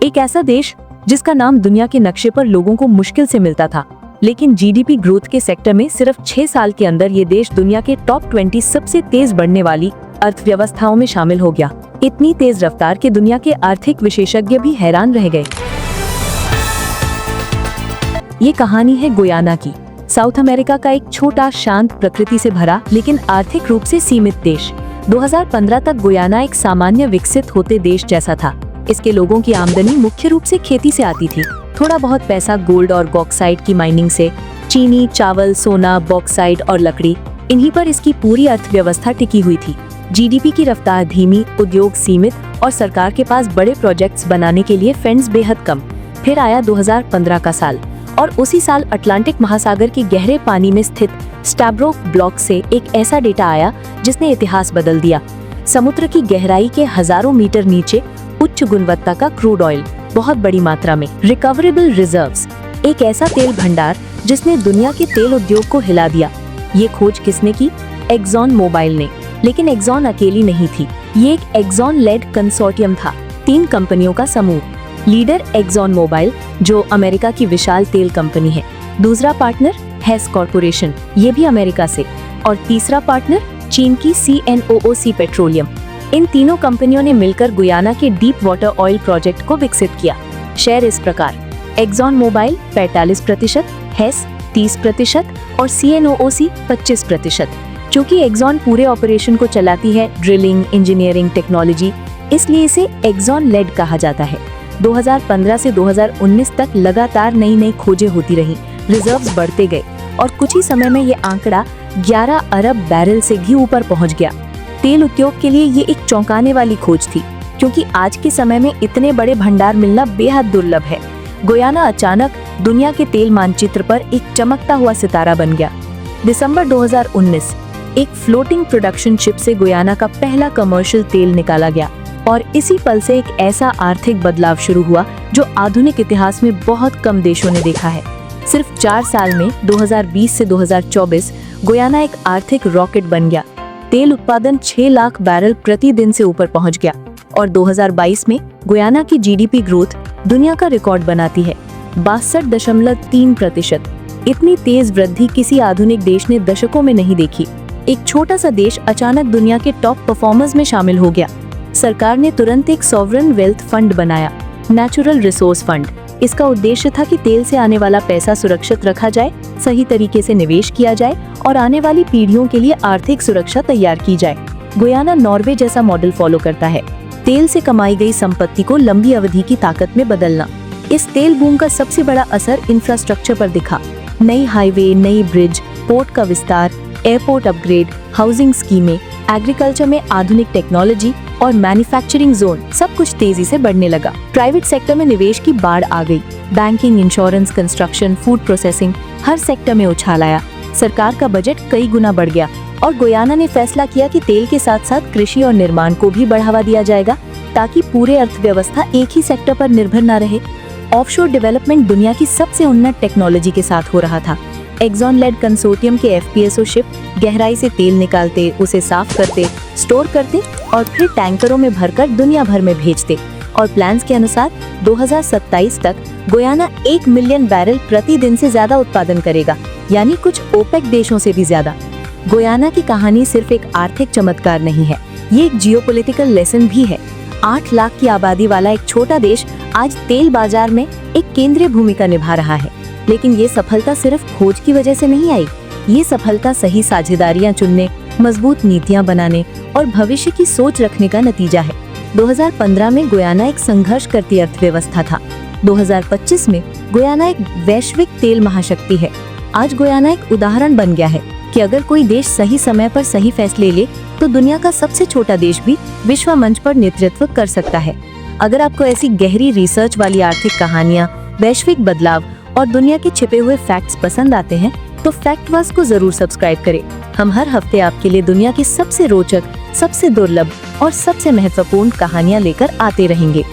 एक ऐसा देश जिसका नाम दुनिया के नक्शे पर लोगों को मुश्किल से मिलता था, लेकिन जीडीपी ग्रोथ के सेक्टर में सिर्फ 6 साल के अंदर ये देश दुनिया के टॉप 20 सबसे तेज बढ़ने वाली अर्थव्यवस्थाओं में शामिल हो गया। इतनी तेज रफ्तार के दुनिया के आर्थिक विशेषज्ञ भी हैरान रह गए। ये कहानी है गुयाना की, साउथ अमेरिका का एक छोटा, शांत, प्रकृति से भरा लेकिन आर्थिक रूप से सीमित देश। 2015 तक गुयाना एक सामान्य विकसित होते देश जैसा था। इसके लोगों की आमदनी मुख्य रूप से खेती से आती थी, थोड़ा बहुत पैसा गोल्ड और बॉक्साइट की माइनिंग से। चीनी, चावल, सोना, बॉक्साइट और लकड़ी, इन्हीं पर इसकी पूरी अर्थव्यवस्था टिकी हुई थी। जीडीपी की रफ्तार धीमी, उद्योग सीमित और सरकार के पास बड़े प्रोजेक्ट्स बनाने के लिए फंड्स बेहद कम। फिर आया 2015 का साल और उसी साल अटलांटिक महासागर के गहरे पानी में स्थित स्टैब्रो ब्लॉक से एक ऐसा डेटा आया जिसने इतिहास बदल दिया। समुद्र की गहराई के हजारों मीटर नीचे उच्च गुणवत्ता का क्रूड ऑयल, बहुत बड़ी मात्रा में रिकवरेबल रिजर्व्स, एक ऐसा तेल भंडार जिसने दुनिया के तेल उद्योग को हिला दिया। ये खोज किसने की? एक्सॉन मोबाइल ने। लेकिन एक्सॉन अकेली नहीं थी, ये एक एक्सॉन लेड कंसोर्टियम था, 3 कंपनियों का समूह। लीडर एक्सॉन मोबाइल, जो अमेरिका की विशाल तेल कंपनी है। दूसरा पार्टनर हेस कॉर्पोरेशन, ये भी अमेरिका से। और तीसरा पार्टनर चीन की CNOOC पेट्रोलियम। इन तीनों कंपनियों ने मिलकर गुयाना के डीप वाटर ऑयल प्रोजेक्ट को विकसित किया। शेयर इस प्रकार: एक्सॉन मोबाइल 45%, हेस 30% और CNOOC 25%। चूँकि एक्सॉन पूरे ऑपरेशन को चलाती है, ड्रिलिंग, इंजीनियरिंग, टेक्नोलॉजी, इसलिए इसे एक्सॉन लेड कहा जाता है। 2015 से 2019 तक लगातार नई खोजें होती रहीं, रिजर्व्स बढ़ते गए और कुछ ही समय में ये आंकड़ा 11 अरब बैरल से भी ऊपर पहुंच गया। तेल उद्योग के लिए ये एक चौंकाने वाली खोज थी, क्योंकि आज के समय में इतने बड़े भंडार मिलना बेहद दुर्लभ है। गुयाना अचानक दुनिया के तेल मानचित्र पर एक चमकता हुआ सितारा बन गया। दिसंबर 2019 एक फ्लोटिंग प्रोडक्शन शिप से गुयाना का पहला कमर्शियल तेल निकाला गया और इसी पल से एक ऐसा आर्थिक बदलाव शुरू हुआ जो आधुनिक इतिहास में बहुत कम देशों ने देखा है। सिर्फ 4 साल में 2020 से 2024 गुयाना एक आर्थिक रॉकेट बन गया। तेल उत्पादन 6 लाख बैरल प्रति दिन से ऊपर पहुंच गया और 2022 में गुयाना की जीडीपी ग्रोथ दुनिया का रिकॉर्ड बनाती है, 62.3%। इतनी तेज वृद्धि किसी आधुनिक देश ने दशकों में नहीं देखी। एक छोटा सा देश अचानक दुनिया के टॉप परफॉर्मर्स में शामिल हो गया। सरकार ने तुरंत एक सॉवरेन वेल्थ फंड बनाया, नेचुरल रिसोर्स फंड। इसका उद्देश्य था कि तेल से आने वाला पैसा सुरक्षित रखा जाए, सही तरीके से निवेश किया जाए और आने वाली पीढ़ियों के लिए आर्थिक सुरक्षा तैयार की जाए। गुयाना नॉर्वे जैसा मॉडल फॉलो करता है, तेल से कमाई गई संपत्ति को लंबी अवधि की ताकत में बदलना। इस तेल बूम का सबसे बड़ा असर इंफ्रास्ट्रक्चर पर दिखा। नई हाईवे, नई ब्रिज, पोर्ट का विस्तार, एयरपोर्ट अपग्रेड, हाउसिंग स्कीमें, एग्रीकल्चर में आधुनिक टेक्नोलॉजी और मैन्युफैक्चरिंग जोन, सब कुछ तेजी से बढ़ने लगा। प्राइवेट सेक्टर में निवेश की बाढ़ आ गई। Banking, insurance, construction, food processing, हर सेक्टर में उछाल आया। सरकार का बजट कई गुना बढ़ गया और गुयाना ने फैसला किया कि तेल के साथ साथ कृषि और निर्माण को भी बढ़ावा दिया जाएगा, ताकि पूरे अर्थव्यवस्था एक ही सेक्टर पर निर्भर न रहे। ऑफशोर डेवलपमेंट दुनिया की सबसे उन्नत टेक्नोलॉजी के साथ हो रहा था। एक्सॉन लेड कंसोर्टियम के FPSO शिप गहराई से तेल निकालते, उसे साफ करते, स्टोर करते और फिर टैंकरों में भरकर दुनिया भर में भेजते। और प्लान्स के अनुसार 2027 तक गुयाना 1 मिलियन बैरल प्रति दिन से ज्यादा उत्पादन करेगा, यानी कुछ ओपेक देशों से भी ज्यादा। गुयाना की कहानी सिर्फ एक आर्थिक चमत्कार नहीं है, ये एक जियोपॉलिटिकल लेसन भी है। 8 लाख की आबादी वाला एक छोटा देश आज तेल बाजार में एक केंद्रीय भूमिका निभा रहा है। लेकिन ये सफलता सिर्फ खोज की वजह से नहीं आई। ये सफलता सही साझेदारियां चुनने, मजबूत नीतियां बनाने और भविष्य की सोच रखने का नतीजा है। 2015 में गुयाना एक संघर्ष करती अर्थव्यवस्था था। 2025 में गुयाना एक वैश्विक तेल महाशक्ति है। आज गुयाना एक उदाहरण बन गया है कि अगर कोई देश सही समय पर सही फैसले ले तो दुनिया का सबसे छोटा देश भी विश्व मंच पर नेतृत्व कर सकता है। अगर आपको ऐसी गहरी रिसर्च वाली आर्थिक कहानियां, वैश्विक बदलाव और दुनिया के छिपे हुए फैक्ट्स पसंद आते हैं तो फैक्टवास को जरूर सब्सक्राइब करें। हम हर हफ्ते आपके लिए दुनिया की सबसे रोचक, सबसे दुर्लभ और सबसे महत्वपूर्ण कहानियां लेकर आते रहेंगे।